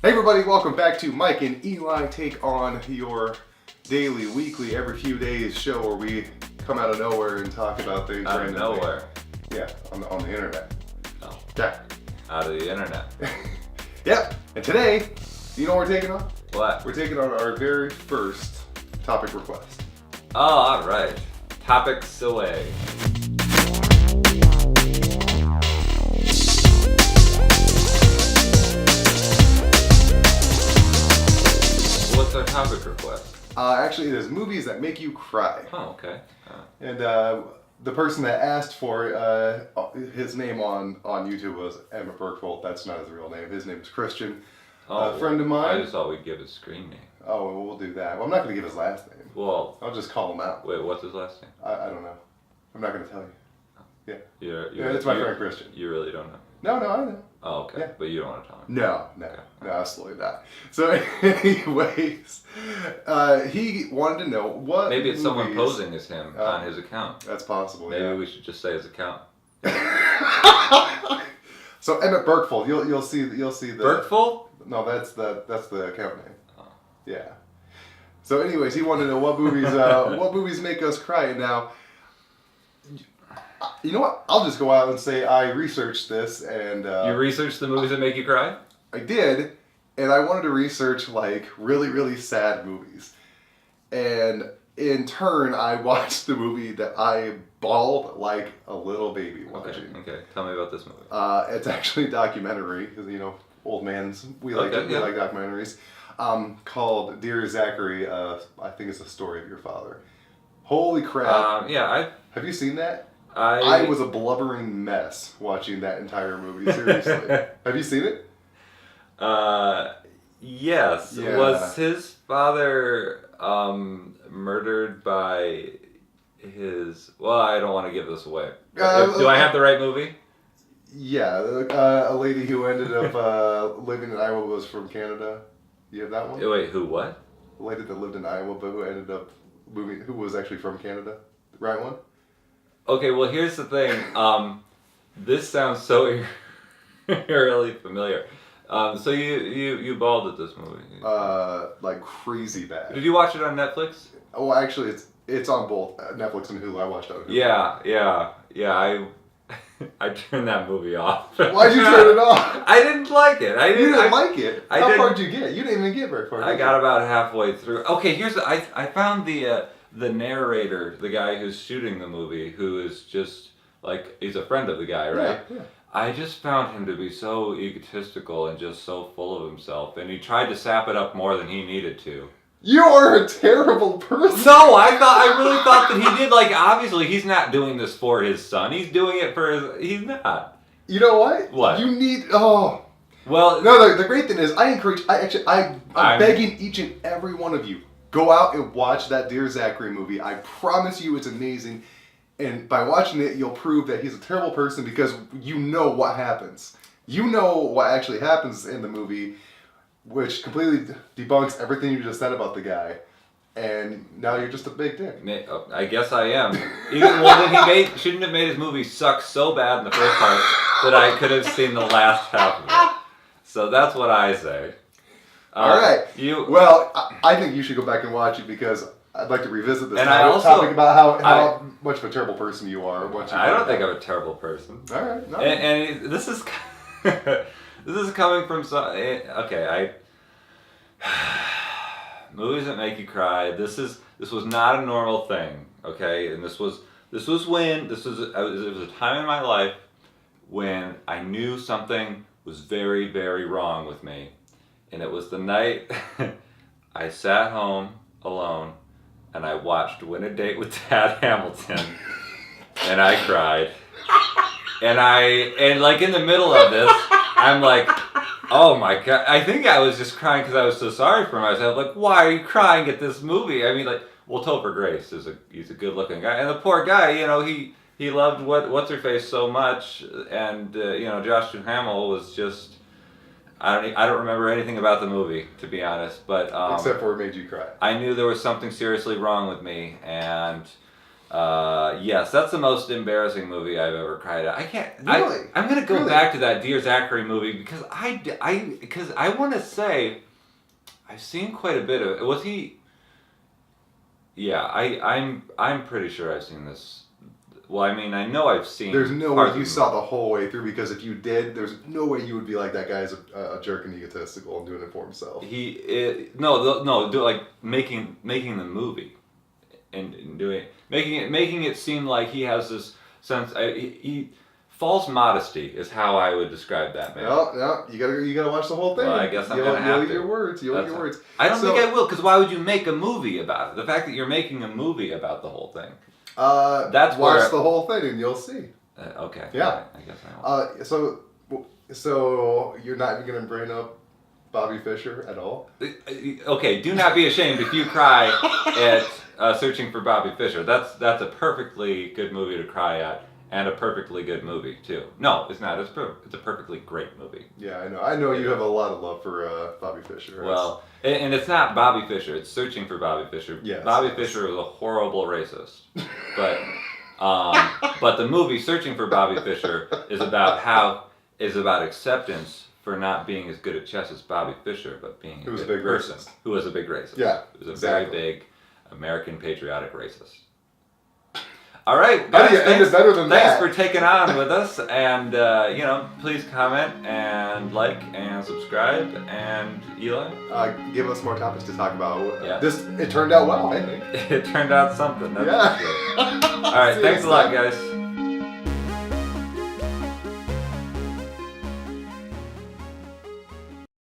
Hey everybody, welcome back to Mike and Eli Take on your daily, weekly, every few days show where we come out of nowhere and talk about things Out of nowhere? Yeah, on the internet. Oh. Yeah. Out of the internet. Yep. And today, you know what we're taking on? What? We're taking on our very first topic request. Oh, alright. Topics away. What's our topic request? Actually, it is movies that make you cry. Oh, okay. And the person that asked for his name on YouTube was Emmett Berktold. That's not his real name. His name is Christian. A friend of mine. I just thought we'd give his screen name. Oh, well, we'll do that. Well, I'm not going to give his last name. Well, I'll just call him out. wait, what's his last name? I don't know. I'm not going to tell you. Yeah. It's my friend Christian. You really don't know? No, I know. Oh, okay. Yeah. But you don't want to tell him? No, Okay. absolutely not. So, anyways, he wanted to know what Maybe it's someone movies- posing as him on his account. That's possible. Maybe we should just say his account. So Emmett Berktold, you'll see the Berktold? No, that's the account name. Oh. Yeah. So, anyways, he wanted to know what movies make us cry. Now, you know what? I'll just go out and say I researched this, and You researched the movies that make you cry? I did, and I wanted to research like really, really sad movies, and in turn, I watched the movie that I bawled like a little baby watching. Okay. Tell me about this movie. It's actually a documentary because old mans we like documentaries. Called Dear Zachary. I think it's the story of your father. Holy crap! Have you seen that? I was a blubbering mess watching that entire movie. Seriously, have you seen it? Yes. Yeah. Was his father murdered by his? Well, I don't want to give this away. Do I have the right movie? Yeah, a lady who ended up living in Iowa was from Canada. You have that one? Wait, who? What? A lady that lived in Iowa, but who ended up moving, who was actually from Canada. The right one? Okay, well, here's the thing. This sounds so eerily familiar. So you bawled at this movie? Like crazy bad. Did you watch it on Netflix? Oh, actually, it's on both Netflix and Hulu. I watched it on Hulu. Yeah. I turned that movie off. Why'd you turn it off? I didn't like it. You didn't like it? How far did you get? You didn't even get very far. I got about halfway through. Okay, I found the narrator, the guy who's shooting the movie, who is just like, he's a friend of the guy, right? Yeah. I just found him to be so egotistical and just so full of himself, and he tried to sap it up more than he needed to. You are a terrible person. No, I really thought that he did. Like, obviously, he's not doing this for his son. He's doing it for his. He's not. You know what? What? You need. Oh. Well. No, the great thing is, I'm begging each and every one of you, go out and watch that Dear Zachary movie. I promise you, it's amazing. And by watching it, you'll prove that he's a terrible person because you know what happens. You know what actually happens in the movie, which completely debunks everything you just said about the guy. And now you're just a big dick. I guess I am. Then he shouldn't have made his movie suck so bad in the first part that I could have seen the last half of it. So that's what I say. All right. Well, I think you should go back and watch it because I'd like to revisit this topic about how much of a terrible person you are. I don't think I'm a terrible person. All right. No. And this is this is coming from movies that make you cry. This was not a normal thing. Okay, and it was a time in my life when I knew something was very, very wrong with me. And it was the night I sat home alone and I watched Win a Date with Tad Hamilton and I cried. And like in the middle of this, I'm like, oh my God. I think I was just crying because I was so sorry for myself. Like, why are you crying at this movie? I mean, like, well, Topher Grace he's a good looking guy. And the poor guy, he loved what's-her-face so much. And, Josh Duhamel was just, I don't remember anything about the movie, to be honest, but except for it made you cry. I knew there was something seriously wrong with me, and Yes, that's the most embarrassing movie I've ever cried at. I can't. Really? I'm gonna go Really? back to that Dear Zachary movie because I want to say I've seen quite a bit of. Was he? Yeah, I'm pretty sure I've seen this. Well, I mean, I know I've seen. There's no parts way you of the saw the whole way through, because if you did, there's no way you would be like, that guy's a jerk and egotistical and doing it for himself. Like making the movie, and making it seem like he has this sense. False modesty is how I would describe that man. No, you gotta watch the whole thing. Well, I guess I'm gonna have to. Your words. You'll eat your words. I don't think I will, because why would you make a movie about it? The fact that you're making a movie about the whole thing. Watch the whole thing and you'll see. Okay. Yeah. Right, I guess I will. So you're not even gonna bring up Bobby Fischer at all? Okay. Do not be ashamed if you cry at Searching for Bobby Fischer. That's a perfectly good movie to cry at, and a perfectly good movie too. No, it's not. It's a perfectly great movie. Yeah, I know. I know you have a lot of love for Bobby Fischer. Well, and it's not Bobby Fischer. It's Searching for Bobby Fischer. Yes, Bobby Fischer was a horrible racist, but the movie Searching for Bobby Fischer is about acceptance for not being as good at chess as Bobby Fischer, but being a good person who was a big racist. Yeah, who was a very big American patriotic racist. All right, guys, thanks for taking on with us, and please comment and like and subscribe. And Eli, give us more topics to talk about. Yeah. It turned out well, I think. It turned out something. That's yeah. for sure. All right, thanks a lot, guys.